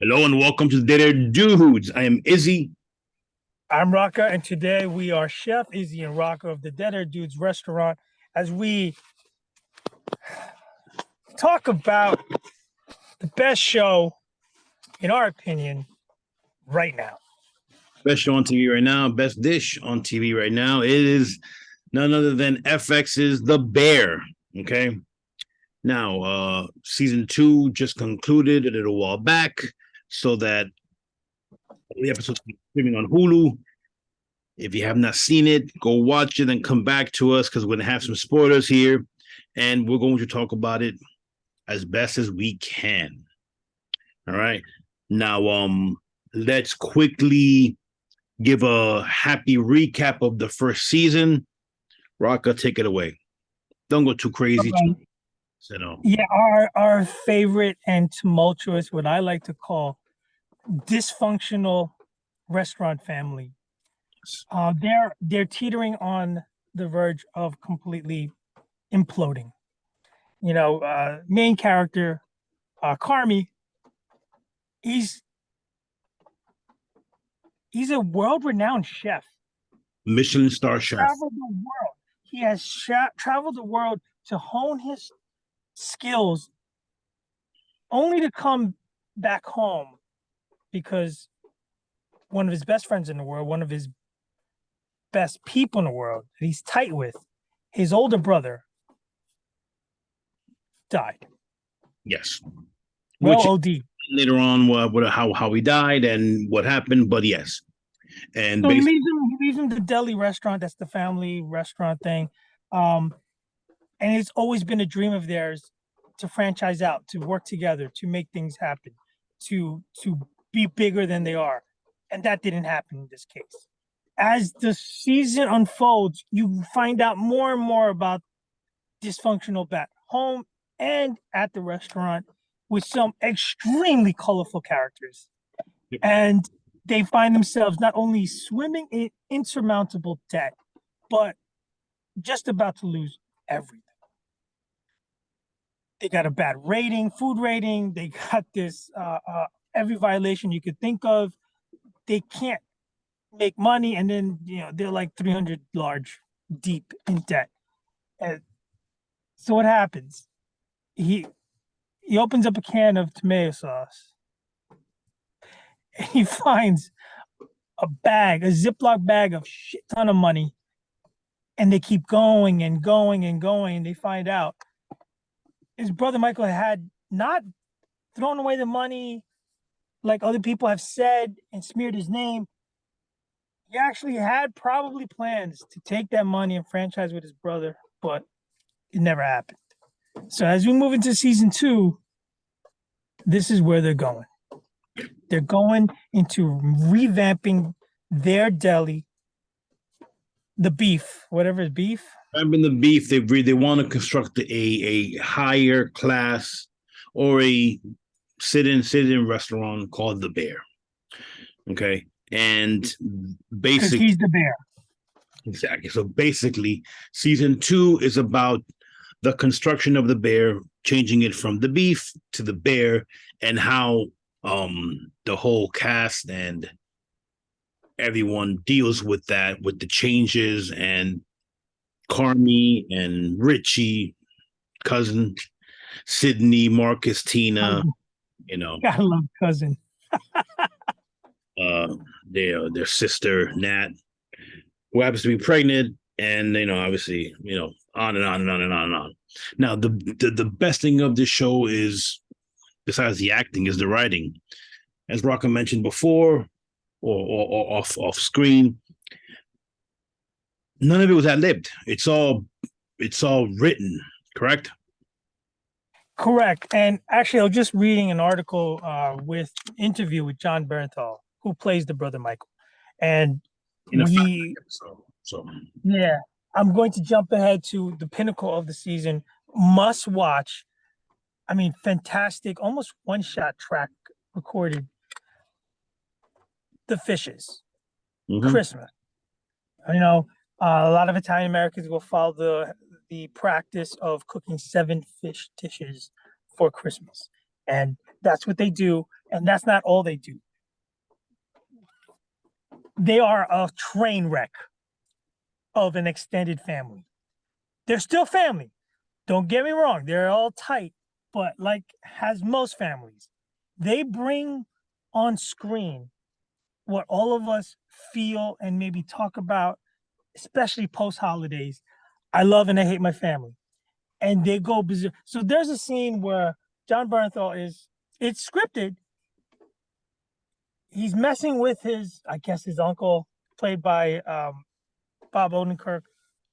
Hello and welcome to Dinner Dudes. I am Izzy. I'm Raka, and today we are Chef Izzy and Raka of the Deader Dudes restaurant as we talk about the best show, in our opinion, right now. Best show on TV right now, best dish on TV right now. It is none other than FX's The Bear. Okay. Now, season two just concluded a little while back, so that the episode's streaming on Hulu. If you have not seen it, go watch it and come back to us because we're gonna have some spoilers here, and we're going to talk about it as best as we can. All right. Now, let's quickly give a happy recap of the first season. Rocka, take it away. Don't go too crazy. So, no. Yeah, our favorite and tumultuous, what I like to call dysfunctional restaurant family. They're teetering on the verge of completely imploding. Main character, Carmy, he's he's a world-renowned chef. Michelin star chef. Traveled the world. He has traveled the world to hone his skills, only to come back home because one of his best friends in the world, one of his best people in the world that he's tight with, his older brother, died. Yes. Well, Which OD. later on, how he died and what happened, but yes. And so he leaves him the deli restaurant. That's the family restaurant thing. And it's always been a dream of theirs to franchise out, to work together, to make things happen, to be bigger than they are. And that didn't happen in this case. As the season unfolds, you find out more and more about dysfunctional back home and at the restaurant with some extremely colorful characters. And they find themselves not only swimming in insurmountable debt, but just about to lose everything. They got a bad rating, food rating. They got this every violation you could think of. They can't make money, and then they're like 300 large deep in debt. And so what happens? He opens up a can of tomato sauce, and he finds a Ziploc bag of shit ton of money, and they keep going and going and going. And they find out his brother Michael had not thrown away the money like other people have said and smeared his name. He actually had probably plans to take that money and franchise with his brother, but it never happened. So as we move into season two, this is where they're going. They're going into revamping their deli, the beef, whatever is beef. Having the beef, they want to construct a higher class or a sit-in restaurant called the Bear. Okay. And basically he's the bear. Exactly. So basically, season two is about the construction of the bear, changing it from the beef to the bear, and how the whole cast and everyone deals with that, with the changes, and Carmy and Richie, cousin Sydney, Marcus, Tina, Gotta love cousin. their sister Nat, who happens to be pregnant, and obviously, on and on and on and on and on. Now, the best thing of this show is, besides the acting, is the writing. As Rocka mentioned before, or off screen, none of it was ad libbed. It's all written, correct? Correct. And actually, I was just reading an article with interview with Jon Bernthal, who plays the brother Michael, and yeah, I'm going to jump ahead to the pinnacle of the season. Must watch. I mean, fantastic, almost one shot track recorded. The Fishes, Christmas. A lot of Italian Americans will follow the practice of cooking 7 fish dishes for Christmas, and that's what they do. And that's not all they do. They are a train wreck of an extended family. They're still family. Don't get me wrong. They're all tight, but like has most families, they bring on screen what all of us feel and maybe talk about, especially post holidays. I love and I hate my family. And they go berserk. So there's a scene where John Bernthal it's scripted. He's messing with I guess his uncle, played by Bob Odenkirk.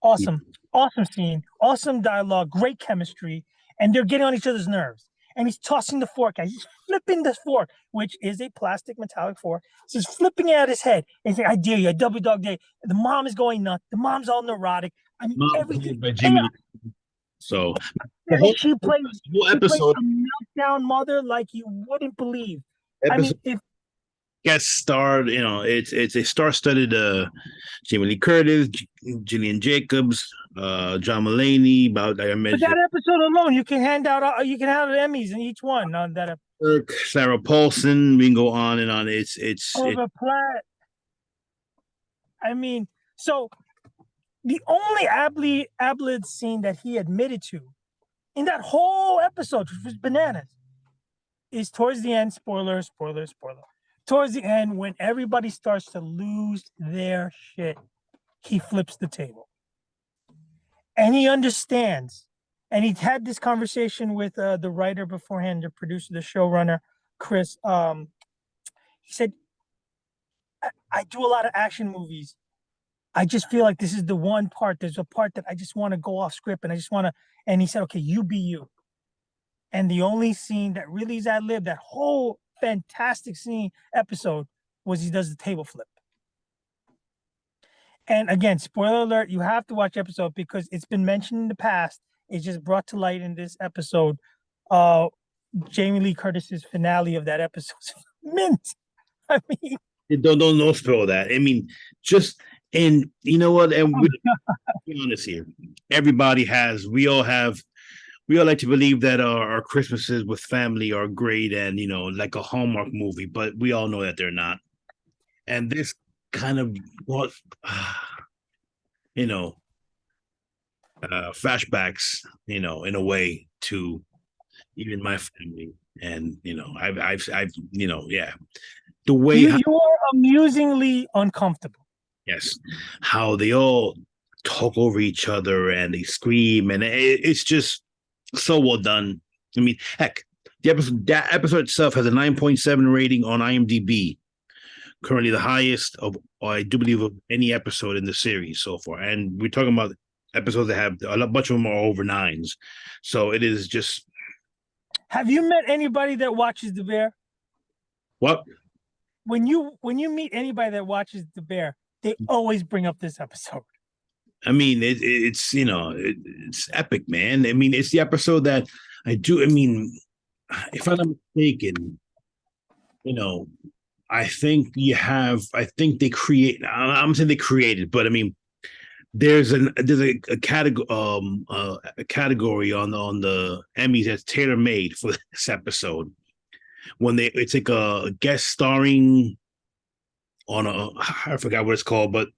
Awesome, awesome scene, awesome dialogue, great chemistry, and they're getting on each other's nerves. And he's tossing the fork out. He's flipping the fork, which is a plastic metallic fork. So he's flipping it at his head. And he's like, I dare you, I double dog dare you. The mom is going nuts. The mom's all neurotic. I mean, Mom everything. played by Jamie Lee. So the And whole, she plays episode, a meltdown mother like you wouldn't believe. I mean, if guest starred, it's a star-studded Jamie Lee Curtis, Gillian Jacobs, John Mulaney, about like I but mentioned, that episode alone, you can hand out Emmys in each one on that episode. Kirk, Sarah Paulson. We can go on and on. It's Oliver Platt. I mean, so the only Ablid scene that he admitted to in that whole episode, which was bananas, is towards the end. Spoiler. Towards the end, when everybody starts to lose their shit, he flips the table. And he understands. And he had this conversation with the writer beforehand, the producer, the showrunner, Chris. He said, I do a lot of action movies. I just feel like this is the one part. There's a part that I just want to go off script and I just want to. And he said, okay, you be you. And the only scene that really is ad lib, that whole fantastic scene episode, was he does the table flip. And again, spoiler alert, you have to watch episode because it's been mentioned in the past. It's just brought to light in this episode. Jamie Lee Curtis's finale of that episode. Mint. I mean, don't spoil that. I mean, and you know what? And we're be honest here. We all like to believe that our Christmases with family are great and like a Hallmark movie, but we all know that they're not. And this kind of flashbacks, in a way to even my family. And I've yeah, the way you're amusingly uncomfortable. Yes, how they all talk over each other and they scream, and it's just so well done. I mean, heck, that episode itself has a 9.7 rating on IMDb. Currently the highest of, I do believe, of any episode in the series so far. And we're talking about episodes that have a bunch of them are over 9s. So it is just. Have you met anybody that watches The Bear? What? When you meet anybody that watches The Bear, they always bring up this episode. I mean, it's epic, man. I mean, it's the episode that if I'm not mistaken, I think they create. I'm saying they created, but I mean, there's a category on the Emmys that's tailor made for this episode. When it's like a guest starring on I forgot what it's called, but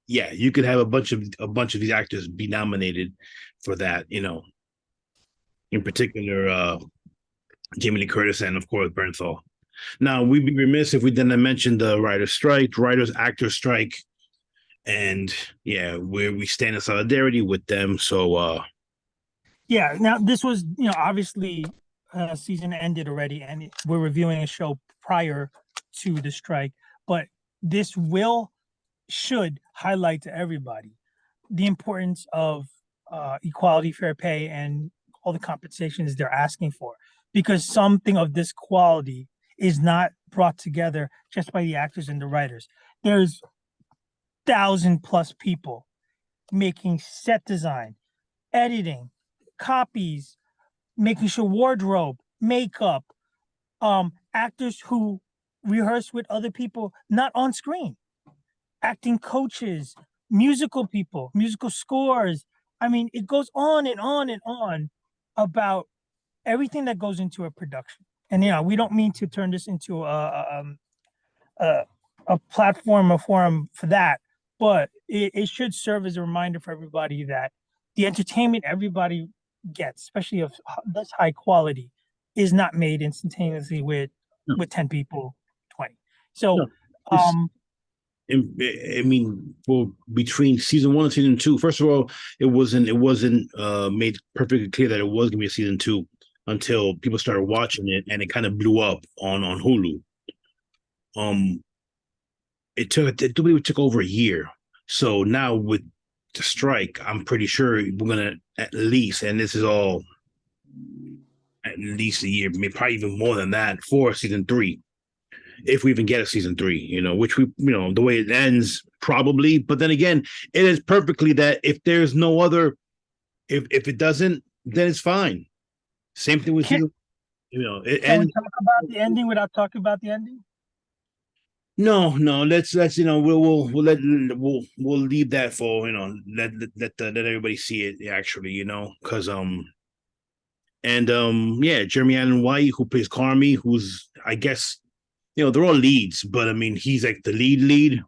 yeah, you could have a bunch of these actors be nominated for that. In particular, Jamie Lee Curtis and of course Bernthal. Now, we'd be remiss if we didn't mention the writers' actor strike, and yeah, we stand in solidarity with them. So, yeah. Now, this was obviously season ended already, and we're reviewing a show prior to the strike, but this should highlight to everybody the importance of equality, fair pay, and all the compensations they're asking for, because something of this quality is not brought together just by the actors and the writers. There's 1,000+ people making set design, editing, copies, making sure wardrobe, makeup, actors who rehearse with other people, not on screen, acting coaches, musical people, musical scores. I mean, it goes on and on and on about everything that goes into a production. And we don't mean to turn this into a, a platform, a forum for that, but it should serve as a reminder for everybody that the entertainment everybody gets, especially of this high quality, is not made instantaneously with No, 10 people, 20. So, no. It's, um, I mean, for between season 1 and season 2, first of all, it wasn't made perfectly clear that it was gonna be a season 2 until people started watching it, and it kind of blew up on Hulu. Um, I believe it took over a year. So now with the strike, I'm pretty sure we're gonna at least, and this is all at least a year, maybe probably even more than that, for season 3, if we even get a season 3, which the way it ends, probably. But then again, it is perfectly that if there's no other, if it doesn't, then it's fine. Same thing with can, season, it can we ends. talk about the ending without talking about the ending? No, let's we'll leave that for, let everybody see it actually, because and yeah, Jeremy Allen White, who plays Carmy, who's, I guess, they're all leads, but I mean, he's like the lead.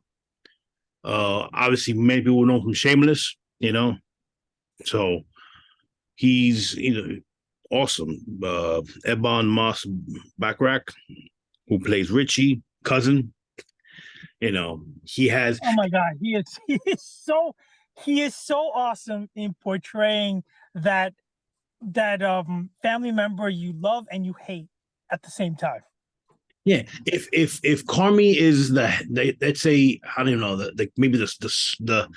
Obviously many people know him from Shameless, so he's, awesome. Ebon Moss Backrack, who plays Richie, cousin, he has. Oh my God, he is so awesome in portraying that family member you love and you hate at the same time. Yeah, if Carmi is let's say, I don't know, maybe the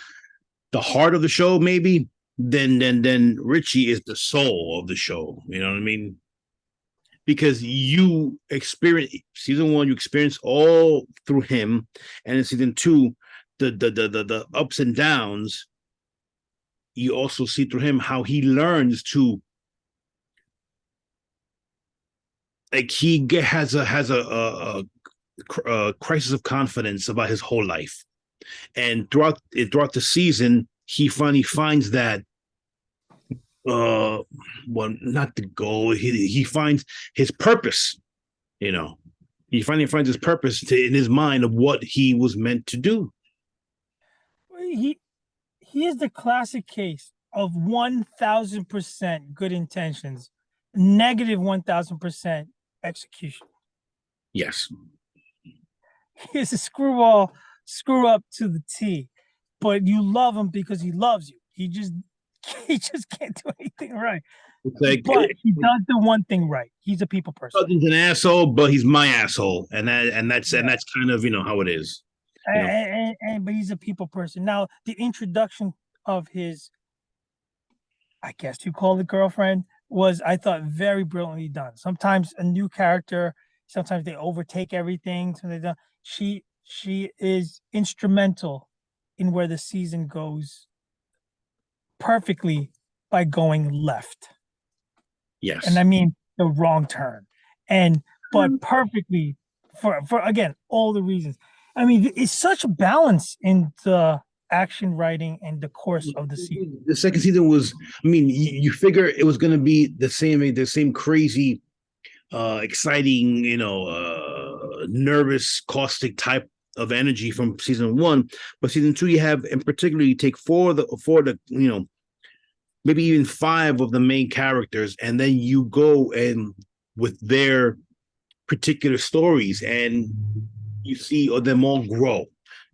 heart of the show, maybe, then Richie is the soul of the show. You know what I mean? Because you experience season 1, you experience all through him, and in season 2, the ups and downs, you also see through him how he learns to, like, has a crisis of confidence about his whole life, and throughout the season, he finally finds that, well, not the goal. He finds his purpose. You know, he finally finds his purpose in his mind of what he was meant to do. He he is the classic case of 1,000% good intentions, negative 1,000% execution. Yes, He is a screw up to the T, but you love him because he loves you. He just can't do anything right. it's like, But he does the one thing right. He's a people person. Cousin's an asshole, but he's my asshole, and Yeah. that's kind of, how it is. You know, But he's a people person. Now, the introduction of his, I guess you call it girlfriend, was, I thought, very brilliantly done. Sometimes a new character, sometimes they overtake everything. So they don't. She is instrumental in where the season goes perfectly by going left. yes. And I mean the wrong turn. And but perfectly for again all the reasons. I mean, it's such a balance in the action writing and the course of the season. The second season was, I mean, you figure it was going to be the same crazy, exciting, nervous, caustic type of energy from season 1, but season 2, you have, in particular, you take four of the, maybe even 5 of the main characters, and then you go and with their particular stories, and you see them all grow. You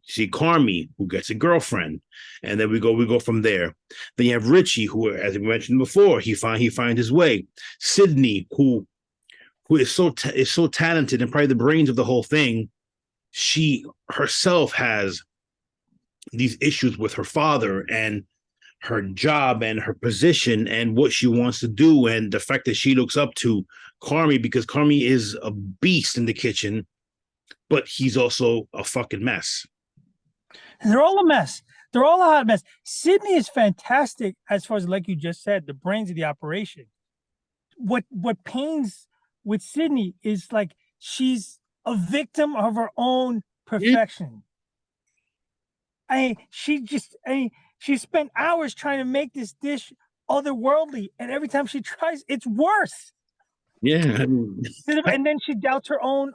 see Carmy, who gets a girlfriend, and then we go from there. Then you have Richie, who, as we mentioned before, he finds his way. Sydney, who is so talented and probably the brains of the whole thing. She herself has these issues with her father and her job and her position and what she wants to do, and the fact that she looks up to Carmy, because Carmy is a beast in the kitchen, but he's also a fucking mess. They're all a mess. They're all a hot mess. Sydney is fantastic as far as, like you just said, the brains of the operation. What pains with Sydney is, like, she's a victim of her own perfection. She spent hours trying to make this dish otherworldly, and every time she tries, it's worse. Yeah, I mean, And then she doubts her own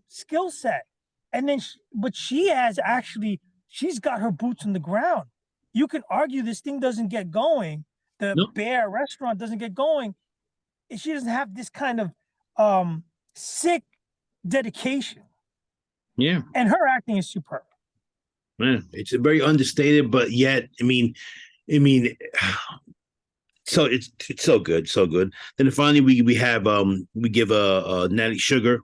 skill set. And then but she has actually she's got her boots on the ground. You can argue this thing doesn't get going, the no, Bear restaurant doesn't get going, if she doesn't have this kind of um sick dedication. yeah, And her acting is superb. man, it's a very understated, but yet, I mean, so it's so good, so good. Then finally, we have we give Natty Sugar,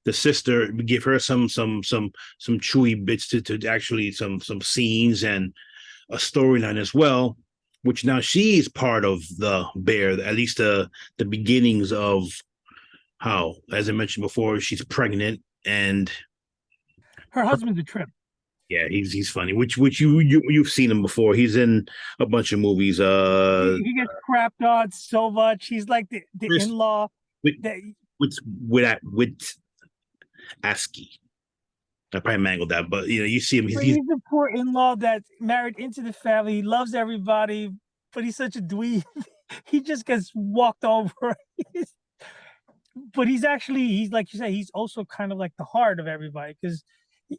the sister, we give her some chewy bits to actually some scenes and a storyline as well, which now she is part of the Bear, at least the beginnings of how, as I mentioned before, she's pregnant and Her husband's a trip. yeah, he's funny. Which you've seen him before. He's in a bunch of movies. He gets crapped on so much. He's like the Chris in-law with that with ASCII. I probably mangled that, but you see him. He's he's the poor in-law that's married into the family. He loves everybody, but he's such a dweeb. He just gets walked over. But he's actually he's like you say, he's also kind of like the heart of everybody because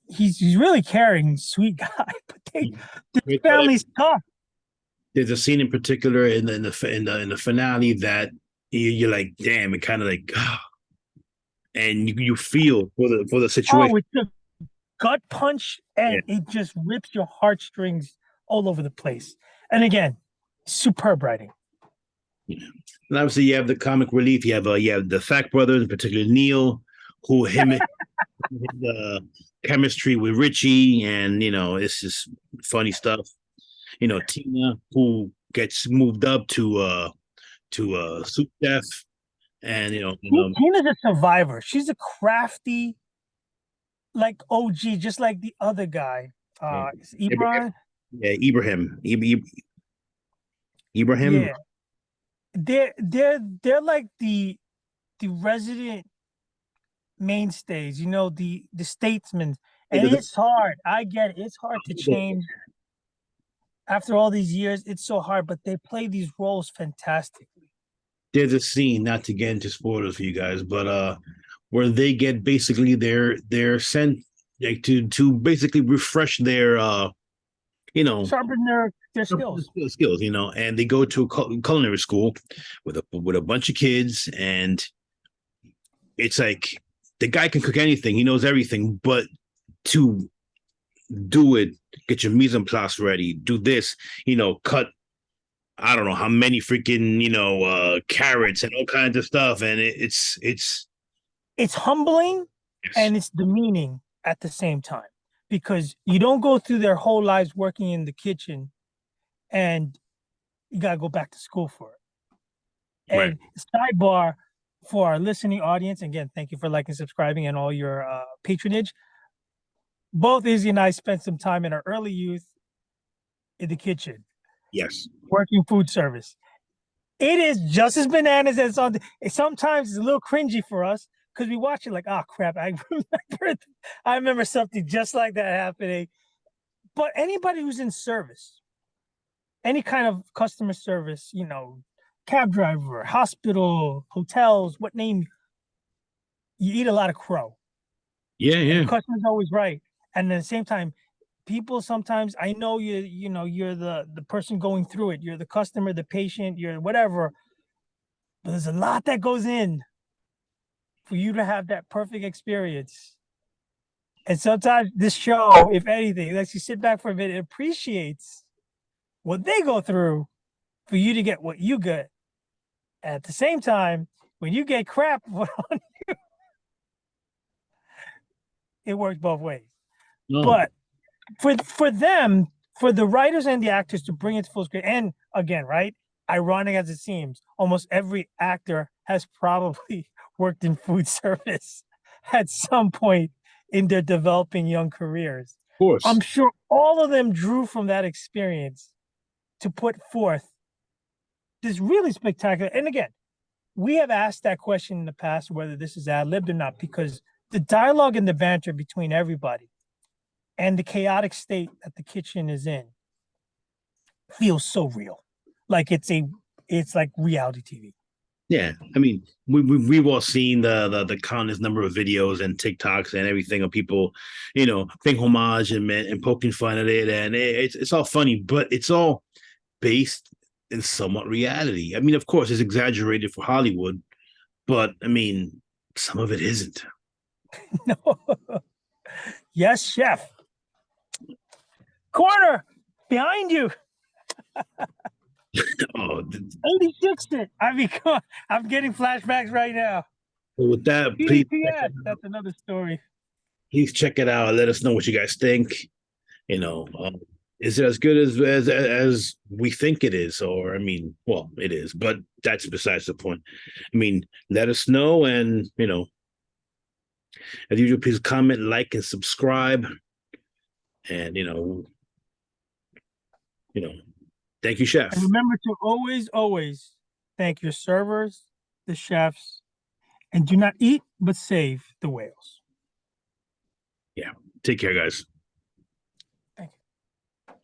he's really caring, sweet guy. But this family's tough. there's a scene in particular in the finale that you're like, damn, it kind of like, and you feel for the situation. Oh, it's a gut punch, Yeah. and it just rips your heartstrings all over the place. And again, superb writing. Yeah. And obviously, you have the comic relief. You have the Fact Brothers, in particular Neil, who him the chemistry with Richie, and it's just funny stuff. Tina, who gets moved up to soup chef, and Tina's a survivor. She's a crafty, like OG, just like the other guy. It's Ibrahim, Ibrahim. yeah, Ibrahim, Yeah, they're like the resident mainstays. The statesmen, and it's hard. I get it. It's hard to change after all these years. It's so hard, but they play these roles fantastically. there's a scene, not to get into spoilers for you guys, but where they get basically they're sent like to basically refresh their Sharpen their skills. skills, and they go to a culinary school with a bunch of kids, and it's like the guy can cook anything, he knows everything, but to do it, get your mise en place ready, do this, cut I don't know how many freaking carrots and all kinds of stuff, and It's humbling and it's demeaning at the same time because you don't go through their whole lives working in the kitchen and you got to go back to school for it. right. And sidebar for our listening audience, again, thank you for liking, subscribing, and all your patronage. Both Izzy and I spent some time in our early youth in the kitchen. Yes. Working food service. It is just as bananas as on. Sometimes it's a little cringy for us because we watch it like, oh crap, I remember something just like that happening. But anybody who's in service, any kind of customer service, cab driver, hospital, hotels, what name, you eat a lot of crow. Yeah, And yeah. the customer's always right. And at the same time, people sometimes, I know you're the person going through it. You're the customer, the patient, you're whatever. But there's a lot that goes in for you to have that perfect experience. And sometimes this show, if anything, lets you sit back for a minute and appreciates what they go through for you to get what you get. At the same time, when you get crap put on you, it works both ways. No. But for them, for the writers and the actors to bring it to full screen, and again, right, ironic as it seems, almost every actor has probably worked in food service at some point in their developing young careers. Of course. I'm sure all of them drew from that experience to put forth this really spectacular. And again, we have asked that question in the past, whether this is ad-libbed or not, because the dialogue and the banter between everybody and the chaotic state that the kitchen is in feels so real. Like it's like reality TV. Yeah, I mean, we've all seen the countless number of videos and TikToks and everything of people, paying homage and poking fun at it, and it's all funny, but it's all based in somewhat reality. I mean, of course, it's exaggerated for Hollywood, but I mean, some of it isn't. No. Yes, chef. Corner behind you. Oh, 86 it. I'm getting flashbacks right now. with that, PDPS. That's another story. please check it out. Let us know what you guys think. You know, is it as good as we think it is? Or I mean, well, it is, but that's besides the point. I mean, let us know, and as usual, please comment, like, and subscribe. And you know, thank you, Chef. And remember to always, always thank your servers, the chefs, and do not eat but save the whales. Yeah, take care, guys.